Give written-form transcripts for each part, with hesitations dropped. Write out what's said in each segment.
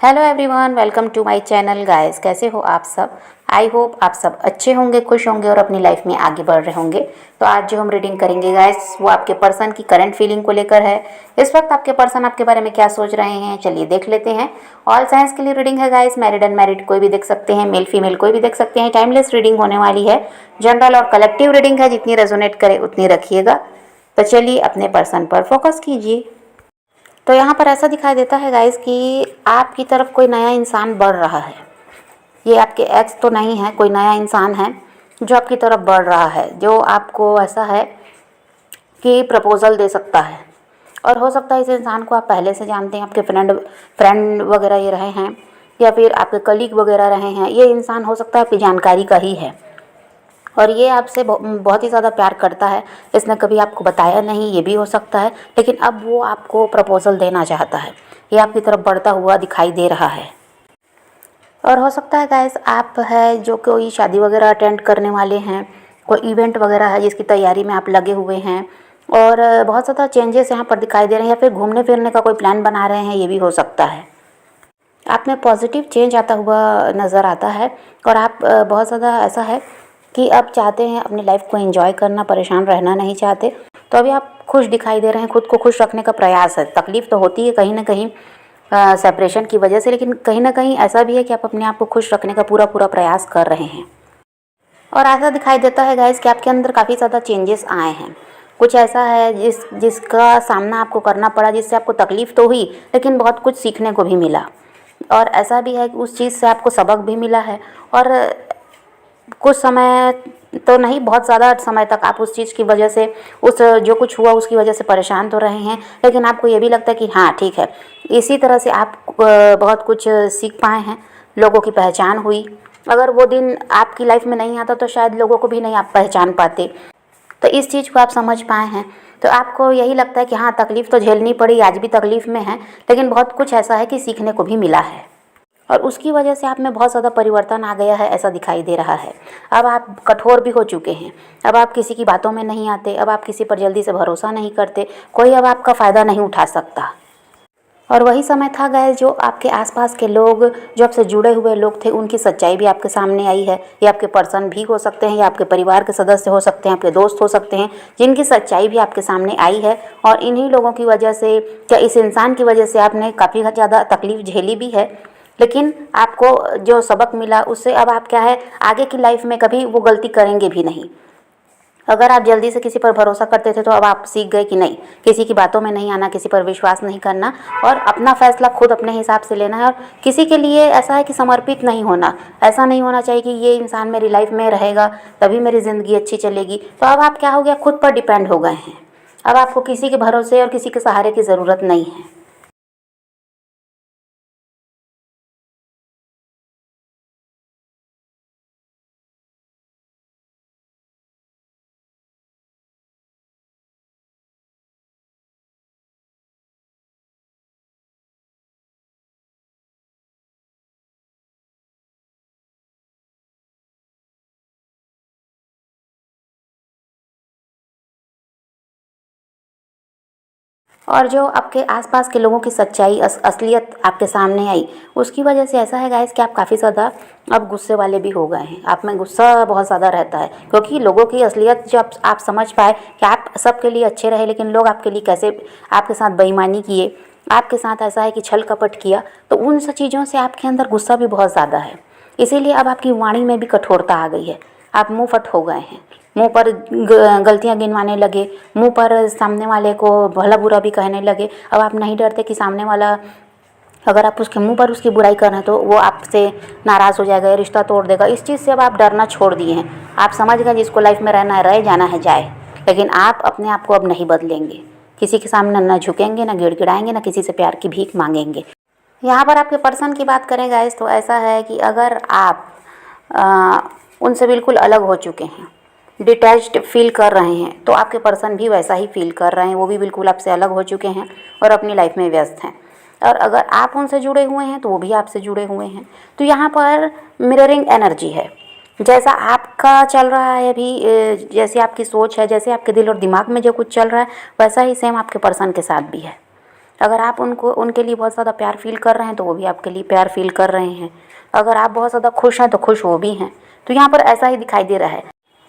Hello everyone, welcome to my channel guys. कैसे हो आप सब? आई होप आप सब अच्छे होंगे, खुश होंगे और अपनी लाइफ में आगे बढ़ रहे होंगे। तो आज जो हम रीडिंग करेंगे गाइस, वो आपके पर्सन की करंट फीलिंग को लेकर है। इस वक्त आपके पर्सन आपके बारे में क्या सोच रहे हैं, चलिए देख लेते हैं। ऑल साइंस के लिए रीडिंग है गाइस, मैरिड अनमैरिड कोई भी देख सकते हैं, मेल फीमेल कोई भी देख सकते हैं। टाइमलेस रीडिंग होने वाली है, जनरल और कलेक्टिव रीडिंग है, जितनी रेजोनेट करे उतनी रखिएगा। तो चलिए अपने पर्सन पर फोकस कीजिए। तो यहाँ पर ऐसा दिखाई देता है गाइस कि आपकी तरफ कोई नया इंसान बढ़ रहा है। ये आपके एक्स तो नहीं है, कोई नया इंसान है जो आपकी तरफ बढ़ रहा है, जो आपको ऐसा है कि प्रपोजल दे सकता है। और हो सकता है इस इंसान को आप पहले से जानते हैं, आपके फ्रेंड वगैरह ये रहे हैं या फिर आपके कलीग वगैरह रहे हैं। ये इंसान हो सकता है आपकी जानकारी का ही है और ये आपसे बहुत ही ज़्यादा प्यार करता है। इसने कभी आपको बताया नहीं, ये भी हो सकता है, लेकिन अब वो आपको प्रपोजल देना चाहता है। ये आपकी तरफ बढ़ता हुआ दिखाई दे रहा है। और हो सकता है गाइस आप है जो कोई शादी वगैरह अटेंड करने वाले हैं, कोई इवेंट वगैरह है जिसकी तैयारी में आप लगे हुए हैं और बहुत ज़्यादा चेंजेस यहाँ पर दिखाई दे रहे हैं, या फिर घूमने फिरने का कोई प्लान बना रहे हैं, ये भी हो सकता है। आप में पॉजिटिव चेंज आता हुआ नज़र आता है और आप बहुत ज़्यादा ऐसा है कि अब चाहते हैं अपनी लाइफ को एंजॉय करना, परेशान रहना नहीं चाहते। तो अभी आप खुश दिखाई दे रहे हैं, खुद को खुश रखने का प्रयास है। तकलीफ़ तो होती है कहीं ना कहीं सेपरेशन की वजह से, लेकिन कहीं ना कहीं ऐसा भी है कि आप अपने आप को खुश रखने का पूरा प्रयास कर रहे हैं। और ऐसा दिखाई देता है गाइस कि आपके अंदर काफ़ी ज़्यादा चेंजेस आए हैं। कुछ ऐसा है जिसका सामना आपको करना पड़ा, जिससे आपको तकलीफ़ तो हुई लेकिन बहुत कुछ सीखने को भी मिला। और ऐसा भी है कि उस चीज़ से आपको सबक भी मिला है और कुछ समय तो नहीं, बहुत ज़्यादा समय तक आप उस चीज़ की वजह से, उस जो कुछ हुआ उसकी वजह से परेशान तो रहे हैं, लेकिन आपको ये भी लगता है कि हाँ ठीक है, इसी तरह से आप बहुत कुछ सीख पाए हैं, लोगों की पहचान हुई। अगर वो दिन आपकी लाइफ में नहीं आता तो शायद लोगों को भी नहीं आप पहचान पाते। तो इस चीज़ को आप समझ पाए हैं, तो आपको यही लगता है कि हाँ तकलीफ़ तो झेलनी पड़ी, आज भी तकलीफ़ में है, लेकिन बहुत कुछ ऐसा है कि सीखने को भी मिला है और उसकी वजह से आप में बहुत ज़्यादा परिवर्तन आ गया है, ऐसा दिखाई दे रहा है। अब आप कठोर भी हो चुके हैं, अब आप किसी की बातों में नहीं आते, अब आप किसी पर जल्दी से भरोसा नहीं करते, कोई अब आपका फ़ायदा नहीं उठा सकता। और वही समय था गाइस जो आपके आसपास के लोग, जो आपसे जुड़े हुए लोग थे, उनकी सच्चाई भी आपके सामने आई है। ये आपके पर्सन भी हो सकते हैं या आपके परिवार के सदस्य हो सकते हैं, आपके दोस्त हो सकते हैं, जिनकी सच्चाई भी आपके सामने आई है। और इन्हीं लोगों की वजह से या इस इंसान की वजह से आपने काफ़ी ज़्यादा तकलीफ़ झेली भी है, लेकिन आपको जो सबक मिला उससे अब आप क्या है, आगे की लाइफ में कभी वो गलती करेंगे भी नहीं। अगर आप जल्दी से किसी पर भरोसा करते थे तो अब आप सीख गए कि नहीं, किसी की बातों में नहीं आना, किसी पर विश्वास नहीं करना और अपना फैसला खुद अपने हिसाब से लेना है। और किसी के लिए ऐसा है कि समर्पित नहीं होना, ऐसा नहीं होना चाहिए कि ये इंसान मेरी लाइफ में रहेगा तभी मेरी ज़िंदगी अच्छी चलेगी। तो अब आप क्या हो गया, खुद पर डिपेंड हो गए हैं। अब आपको किसी के भरोसे और किसी के सहारे की ज़रूरत नहीं है। और जो आपके आसपास के लोगों की सच्चाई, असलियत आपके सामने आई, उसकी वजह से ऐसा है गाइस कि आप काफ़ी ज़्यादा अब गुस्से वाले भी हो गए हैं। आप में गुस्सा बहुत ज़्यादा रहता है, क्योंकि लोगों की असलियत जब आप समझ पाए कि आप सबके लिए अच्छे रहे, लेकिन लोग आपके लिए कैसे आपके साथ बेईमानी किए, आपके साथ ऐसा है कि छल कपट किया, तो उन सब चीज़ों से आपके अंदर गुस्सा भी बहुत ज़्यादा है। इसीलिए अब आपकी वाणी में भी कठोरता आ गई है, आप मुँह फट हो गए हैं, मुंह पर गलतियां गिनवाने लगे, मुंह पर सामने वाले को भला बुरा भी कहने लगे। अब आप नहीं डरते कि सामने वाला, अगर आप उसके मुंह पर उसकी बुराई कर रहे हैं तो वो आपसे नाराज़ हो जाएगा या रिश्ता तोड़ देगा। इस चीज़ से अब आप डरना छोड़ दिए हैं। आप समझ गए जिसको लाइफ में रहना है रहे, जाना है जाए, लेकिन आप अपने आप को अब नहीं बदलेंगे। किसी के सामने ना झुकेंगे, ना गिड़गिड़ाएंगे, ना किसी से प्यार की भीख मांगेंगे। यहाँ पर आपके पर्सन की बात करें गाइस, तो ऐसा है कि अगर आप उनसे बिल्कुल अलग हो चुके हैं, डिटैच्ड फील कर रहे हैं, तो आपके पर्सन भी वैसा ही फील कर रहे हैं। वो भी बिल्कुल आपसे अलग हो चुके हैं और अपनी लाइफ में व्यस्त हैं। और अगर आप उनसे जुड़े हुए हैं तो वो भी आपसे जुड़े हुए हैं। तो यहाँ पर मिररिंग एनर्जी है। जैसा आपका चल रहा है अभी, जैसी आपकी सोच है, जैसे आपके दिल और दिमाग में जो कुछ चल रहा है, वैसा ही सेम आपके पर्सन के साथ भी है। अगर आप उनके लिए बहुत ज़्यादा प्यार फील कर रहे हैं तो वो भी आपके लिए प्यार फील कर रहे हैं। अगर आप बहुत ज़्यादा खुश हैं तो खुश वो भी हैं। तो यहाँ पर ऐसा ही दिखाई दे रहा है।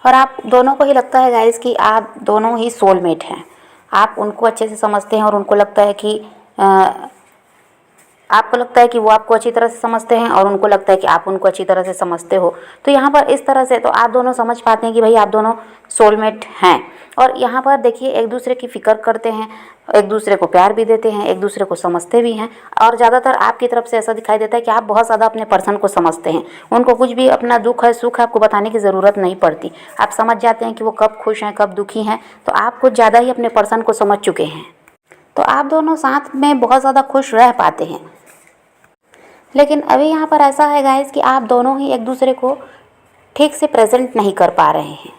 और आप दोनों को ही लगता है गाइस कि आप दोनों ही सोलमेट हैं। आप उनको अच्छे से समझते हैं और उनको लगता है कि आपको लगता है कि वो आपको अच्छी तरह से समझते हैं और उनको लगता है कि आप उनको अच्छी तरह से समझते हो। तो यहाँ पर इस तरह से तो आप दोनों समझ पाते हैं कि भाई आप दोनों सोलमेट हैं। और यहाँ पर देखिए एक दूसरे की फ़िक्र करते हैं, एक दूसरे को प्यार भी देते हैं, एक दूसरे को समझते भी हैं। और ज़्यादातर आपकी तरफ से ऐसा दिखाई देता है कि आप बहुत ज़्यादा अपने पर्सन को समझते हैं। उनको कुछ भी अपना दुख है सुख है आपको बताने की ज़रूरत नहीं पड़ती। आप समझ जाते हैं कि वो कब खुश हैं कब दुखी हैं। तो आप कुछ ज़्यादा ही अपने पर्सन को समझ चुके हैं। तो आप दोनों साथ में बहुत ज़्यादा खुश रह पाते हैं। लेकिन अभी यहाँ पर ऐसा है गाइस कि आप दोनों ही एक दूसरे को ठीक से प्रेजेंट नहीं कर पा रहे हैं।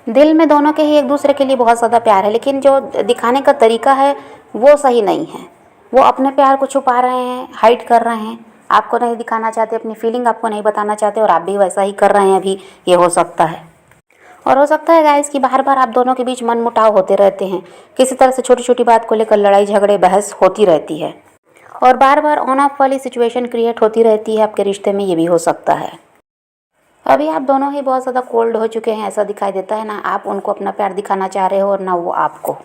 दिल में दोनों के ही एक दूसरे के लिए बहुत ज़्यादा प्यार है, लेकिन जो दिखाने का तरीका है वो सही नहीं है। वो अपने प्यार को छुपा रहे हैं, हाइड कर रहे हैं, आपको नहीं दिखाना चाहते, अपनी फीलिंग आपको नहीं बताना चाहते और आप भी वैसा ही कर रहे हैं अभी। ये हो सकता है। और हो सकता है गाइस कि बार बार आप दोनों के बीच मनमुटाव होते रहते हैं। किसी तरह से छोटी छोटी बात को लेकर लड़ाई झगड़े बहस होती रहती है और बार बार ऑन ऑफ वाली सिचुएशन क्रिएट होती रहती है आपके रिश्ते में। ये भी हो सकता है। अभी आप दोनों ही बहुत ज़्यादा कोल्ड हो चुके हैं, ऐसा दिखाई देता है। ना आप उनको अपना प्यार दिखाना चाह रहे हो और ना वो आपको।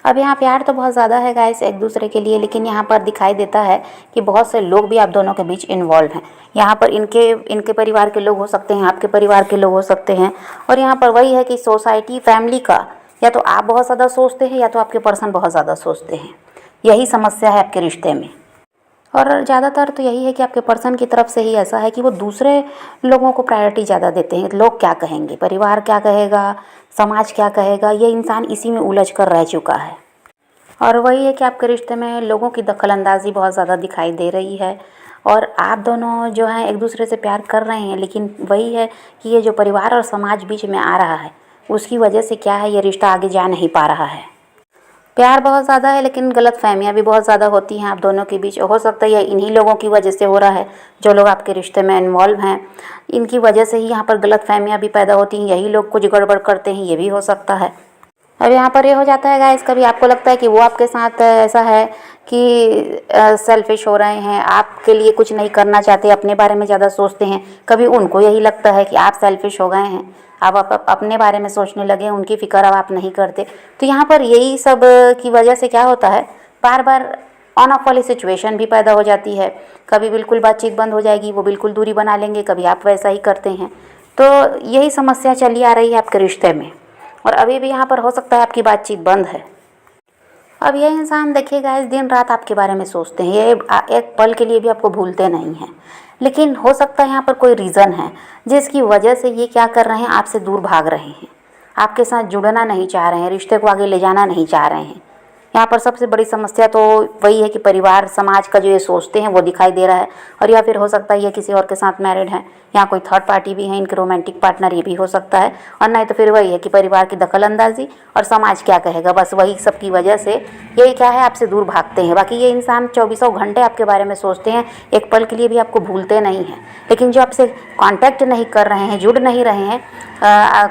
अब यहाँ प्यार तो बहुत ज़्यादा है गाइस एक दूसरे के लिए, लेकिन यहाँ पर दिखाई देता है कि बहुत से लोग भी आप दोनों के बीच इन्वॉल्व हैं। यहाँ पर इनके परिवार के लोग हो सकते हैं, आपके परिवार के लोग हो सकते हैं। और यहाँ पर वही है कि सोसाइटी फैमिली का या तो आप बहुत ज़्यादा सोचते हैं या तो आपके पर्सन बहुत ज़्यादा सोचते हैं। यही समस्या है आपके रिश्ते में। और ज़्यादातर तो यही है कि आपके पर्सन की तरफ से ही ऐसा है कि वो दूसरे लोगों को प्रायोरिटी ज़्यादा देते हैं। लोग क्या कहेंगे, परिवार क्या कहेगा, समाज क्या कहेगा, ये इंसान इसी में उलझ कर रह चुका है। और वही है कि आपके रिश्ते में लोगों की दखलंदाजी बहुत ज़्यादा दिखाई दे रही है। और आप दोनों जो हैं एक दूसरे से प्यार कर रहे हैं, लेकिन वही है कि ये जो परिवार और समाज बीच में आ रहा है उसकी वजह से क्या है, ये रिश्ता आगे जा नहीं पा रहा है। प्यार बहुत ज़्यादा है लेकिन गलतफहमियां भी बहुत ज़्यादा होती हैं आप दोनों के बीच। हो सकता है ये इन्हीं लोगों की वजह से हो रहा है, जो लोग आपके रिश्ते में इन्वॉल्व हैं। इनकी वजह से ही यहाँ पर गलतफहमियां भी पैदा होती हैं। यही लोग कुछ गड़बड़ करते हैं, ये भी हो सकता है। अब यहाँ पर ये हो जाता है गाइस, कभी आपको लगता है कि वो आपके साथ ऐसा है कि सेल्फिश हो रहे हैं, आपके लिए कुछ नहीं करना चाहते, अपने बारे में ज़्यादा सोचते हैं। कभी उनको यही लगता है कि आप सेल्फिश हो गए हैं, अब आप अपने बारे में सोचने लगे, उनकी फ़िक्र अब आप नहीं करते। तो यहाँ पर यही सब की वजह से क्या होता है, बार बार ऑन ऑफ वाली सिचुएशन भी पैदा हो जाती है। कभी बिल्कुल बातचीत बंद हो जाएगी, वो बिल्कुल दूरी बना लेंगे, कभी आप वैसा ही करते हैं। तो यही समस्या चली आ रही है आपके रिश्ते में। और अभी भी यहाँ पर हो सकता है आपकी बातचीत बंद है। अब ये इंसान देखिएगा इस दिन रात आपके बारे में सोचते हैं, ये एक पल के लिए भी आपको भूलते नहीं हैं। लेकिन हो सकता है यहाँ पर कोई रीज़न है जिसकी वजह से ये क्या कर रहे हैं, आपसे दूर भाग रहे हैं, आपके साथ जुड़ना नहीं चाह रहे हैं, रिश्ते को आगे ले जाना नहीं चाह रहे हैं। यहाँ पर सबसे बड़ी समस्या तो वही है कि परिवार समाज का जो ये सोचते हैं वो दिखाई दे रहा है। और या फिर हो सकता है ये किसी और के साथ मैरिड हैं, यहाँ कोई थर्ड पार्टी भी है, इनके रोमांटिक पार्टनर, ये भी हो सकता है। और नहीं तो फिर वही है कि परिवार की दखलंदाजी और समाज क्या कहेगा, बस वही सब की वजह से यही क्या है, आपसे दूर भागते हैं। बाकी ये इंसान 24 घंटे आपके बारे में सोचते हैं, एक पल के लिए भी आपको भूलते नहीं हैं। लेकिन जो आपसे कांटेक्ट नहीं कर रहे हैं, जुड़ नहीं रहे हैं,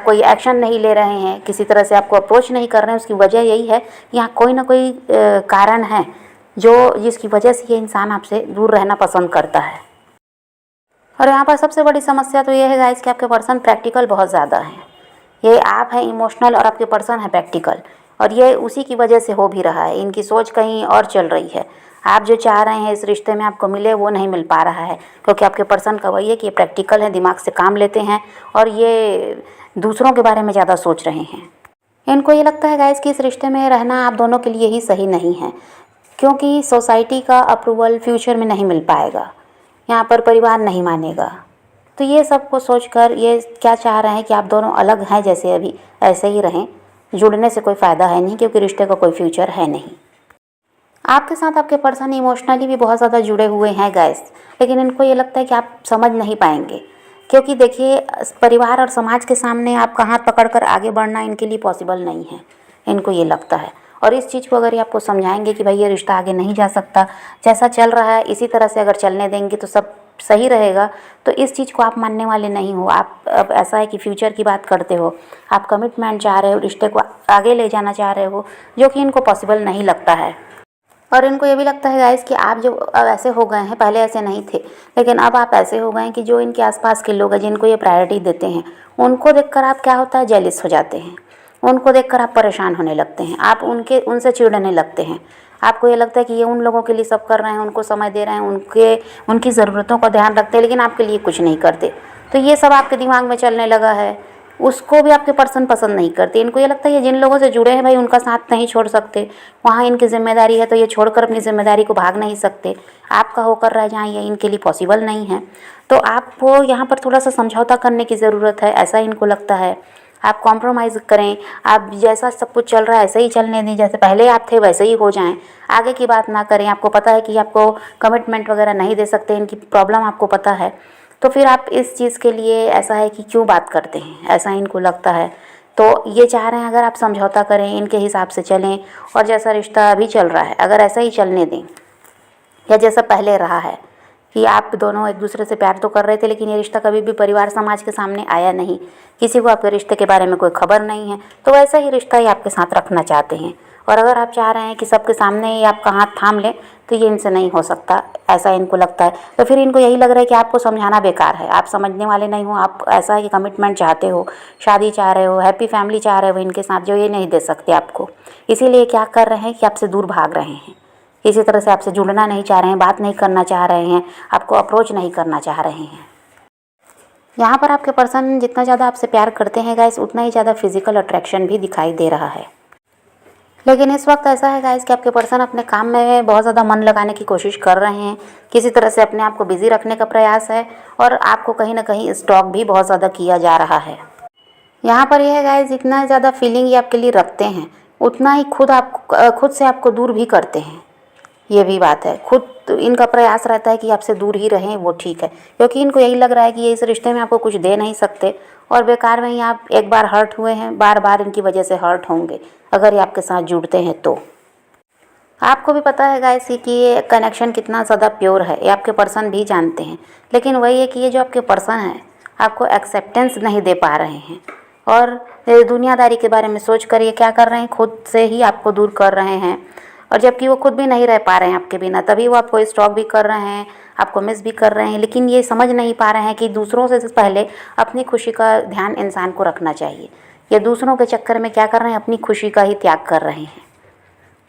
कोई एक्शन नहीं ले रहे हैं, किसी तरह से आपको अप्रोच नहीं कर रहे हैं, उसकी वजह यही है यहाँ कोई ना कोई कारण है जिसकी वजह से ये इंसान आपसे दूर रहना पसंद करता है। और यहाँ पर सबसे बड़ी समस्या तो ये है गाइस कि आपके पर्सन प्रैक्टिकल बहुत ज़्यादा हैं। ये आप हैं इमोशनल और आपके पर्सन है प्रैक्टिकल, और ये उसी की वजह से हो भी रहा है। इनकी सोच कहीं और चल रही है। आप जो चाह रहे हैं इस रिश्ते में आपको मिले वो नहीं मिल पा रहा है, क्योंकि आपके पर्सन का वही है कि ये प्रैक्टिकल है, दिमाग से काम लेते हैं और ये दूसरों के बारे में ज़्यादा सोच रहे हैं। इनको ये लगता है गाइस कि इस रिश्ते में रहना आप दोनों के लिए ही सही नहीं है, क्योंकि सोसाइटी का अप्रूवल फ्यूचर में नहीं मिल पाएगा, यहाँ पर परिवार नहीं मानेगा। तो ये सब को सोचकर ये क्या चाह रहे हैं कि आप दोनों अलग हैं, जैसे अभी ऐसे ही रहें। जुड़ने से कोई फ़ायदा है नहीं, क्योंकि रिश्ते का कोई फ्यूचर है नहीं। आपके साथ आपके पर्सन इमोशनली भी बहुत ज़्यादा जुड़े हुए हैं गाइस, लेकिन इनको ये लगता है कि आप समझ नहीं पाएंगे, क्योंकि देखिए परिवार और समाज के सामने आपका हाथ पकड़कर आगे बढ़ना इनके लिए पॉसिबल नहीं है, इनको ये लगता है। और इस चीज़ को अगर ये आपको समझाएंगे कि भाई ये रिश्ता आगे नहीं जा सकता, जैसा चल रहा है इसी तरह से अगर चलने देंगे तो सब सही रहेगा, तो इस चीज़ को आप मानने वाले नहीं हो। आप अब ऐसा है कि फ्यूचर की बात करते हो, आप कमिटमेंट चाह रहे हो, रिश्ते को आगे ले जाना चाह रहे हो, जो कि इनको पॉसिबल नहीं लगता है। और इनको ये भी लगता है गाइस कि आप जो अब ऐसे हो गए हैं, पहले ऐसे नहीं थे, लेकिन अब आप ऐसे हो गए हैं कि जो इनके आसपास के लोग हैं जिनको ये प्रायोरिटी देते हैं, उनको देखकर आप क्या होता है, जेलिस हो जाते हैं। उनको देखकर आप परेशान होने लगते हैं, आप उनसे चिढ़ने लगते हैं। आपको ये लगता है कि ये उन लोगों के लिए सब कर रहे हैं, उनको समय दे रहे हैं, उनकी ज़रूरतों का ध्यान रखते हैं, लेकिन आपके लिए कुछ नहीं करते। तो ये सब आपके दिमाग में चलने लगा है। उसको भी आपके पर्सन पसंद नहीं करते। इनको ये लगता है ये जिन लोगों से जुड़े हैं भाई, उनका साथ नहीं छोड़ सकते, वहाँ इनकी जिम्मेदारी है तो ये छोड़कर अपनी जिम्मेदारी को भाग नहीं सकते। आपका होकर रह जाएं ये इनके लिए पॉसिबल नहीं है। तो आपको यहाँ पर थोड़ा सा समझौता करने की ज़रूरत है, ऐसा इनको लगता है। आप कॉम्प्रोमाइज़ करें, आप जैसा सब कुछ चल रहा है ऐसे ही चलने दें, जैसे पहले आप थे वैसे ही हो जाएं, आगे की बात ना करें। आपको पता है कि आपको कमिटमेंट वगैरह नहीं दे सकते, इनकी प्रॉब्लम आपको पता है, तो फिर आप इस चीज़ के लिए ऐसा है कि क्यों बात करते हैं, ऐसा इनको लगता है। तो ये चाह रहे हैं अगर आप समझौता करें, इनके हिसाब से चलें, और जैसा रिश्ता अभी चल रहा है अगर ऐसा ही चलने दें, या जैसा पहले रहा है कि आप दोनों एक दूसरे से प्यार तो कर रहे थे, लेकिन ये रिश्ता कभी भी परिवार समाज के सामने आया नहीं, किसी को आपके रिश्ते के बारे में कोई खबर नहीं है, तो वैसा ही रिश्ता ही आपके साथ रखना चाहते हैं। और अगर आप चाह रहे हैं कि सबके सामने ही आपका हाथ थाम लें, तो ये इनसे नहीं हो सकता, ऐसा इनको लगता है। तो फिर इनको यही लग रहा है कि आपको समझाना बेकार है, आप समझने वाले नहीं हो। आप ऐसा है कि कमिटमेंट चाहते हो, शादी चाह रहे हो, हैप्पी फैमिली चाह रहे हो इनके साथ, जो ये नहीं दे सकते आपको। इसीलिए क्या कर रहे हैं कि आपसे दूर भाग रहे हैं, किसी तरह से आपसे जुड़ना नहीं चाह रहे हैं, बात नहीं करना चाह रहे हैं, आपको अप्रोच नहीं करना चाह रहे हैं। यहाँ पर आपके पर्सन जितना ज़्यादा आपसे प्यार करते हैं गाइस, उतना ही ज़्यादा फिजिकल अट्रैक्शन भी दिखाई दे रहा है। लेकिन इस वक्त ऐसा है गाइस कि आपके पर्सन अपने काम में बहुत ज़्यादा मन लगाने की कोशिश कर रहे हैं, किसी तरह से अपने आप को बिजी रखने का प्रयास है, और आपको कहीं ना कहीं स्टॉक भी बहुत ज़्यादा किया जा रहा है। यहाँ पर यह है गाइस, जितना ज़्यादा फीलिंग ये आपके लिए रखते हैं, उतना ही खुद से आपको दूर भी करते हैं। ये भी बात है, खुद इनका प्रयास रहता है कि आपसे दूर ही रहें, वो ठीक है, क्योंकि इनको यही लग रहा है कि ये इस रिश्ते में आपको कुछ दे नहीं सकते, और बेकार में ही आप एक बार हर्ट हुए हैं, बार बार इनकी वजह से हर्ट होंगे अगर ये आपके साथ जुड़ते हैं तो। आपको भी पता है गाइस कि ये कनेक्शन कितना ज़्यादा प्योर है, ये आपके पर्सन भी जानते हैं, लेकिन वही है कि ये जो आपके पर्सन है आपको एक्सेप्टेंस नहीं दे पा रहे हैं, और दुनियादारी के बारे में सोच कर ये क्या कर रहे हैं, खुद से ही आपको दूर कर रहे हैं। और जबकि वो खुद भी नहीं रह पा रहे हैं आपके बिना, तभी वो आपको स्टॉक भी कर रहे हैं, आपको मिस भी कर रहे हैं, लेकिन ये समझ नहीं पा रहे हैं कि दूसरों से पहले अपनी खुशी का ध्यान इंसान को रखना चाहिए। ये दूसरों के चक्कर में क्या कर रहे हैं, अपनी खुशी का ही त्याग कर रहे हैं।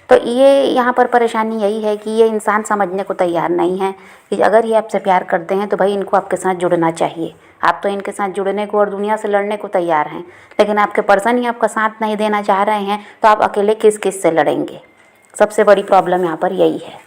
तो ये यहाँ पर परेशानी यही है कि ये इंसान समझने को तैयार नहीं है कि अगर ये आपसे प्यार करते हैं तो भाई इनको आपके साथ जुड़ना चाहिए। आप तो इनके साथ जुड़ने को और दुनिया से लड़ने को तैयार हैं, लेकिन आपके पर्सन ही आपका साथ नहीं देना चाह रहे हैं, तो आप अकेले किस किस से लड़ेंगे। सबसे बड़ी प्रॉब्लम यहाँ पर यही है।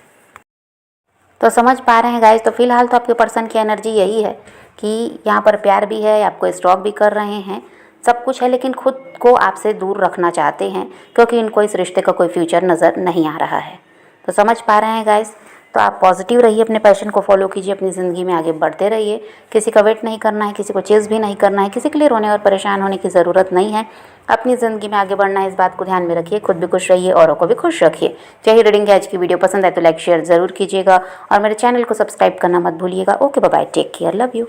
तो समझ पा रहे हैं गाइस, तो फिलहाल तो आपके पर्सन की एनर्जी यही है कि यहाँ पर प्यार भी है, आपको स्टॉक भी कर रहे हैं, सब कुछ है, लेकिन खुद को आपसे दूर रखना चाहते हैं, क्योंकि इनको इस रिश्ते का कोई फ्यूचर नज़र नहीं आ रहा है। तो समझ पा रहे हैं गाइस, तो आप पॉजिटिव रहिए, अपने पैशन को फॉलो कीजिए, अपनी ज़िंदगी में आगे बढ़ते रहिए। किसी का वेट नहीं करना है, किसी को चेज़ भी नहीं करना है, किसी के लिए रोने और परेशान होने की ज़रूरत नहीं है। अपनी ज़िंदगी में आगे बढ़ना है, इस बात को ध्यान में रखिए, खुद भी खुश रहिए, औरों को भी खुश रखिए। चाहे रीडिंग की आज की वीडियो पसंद आए तो लाइक शेयर ज़रूर कीजिएगा, और मेरे चैनल को सब्सक्राइब करना मत भूलिएगा। Okay bye, take care, love you.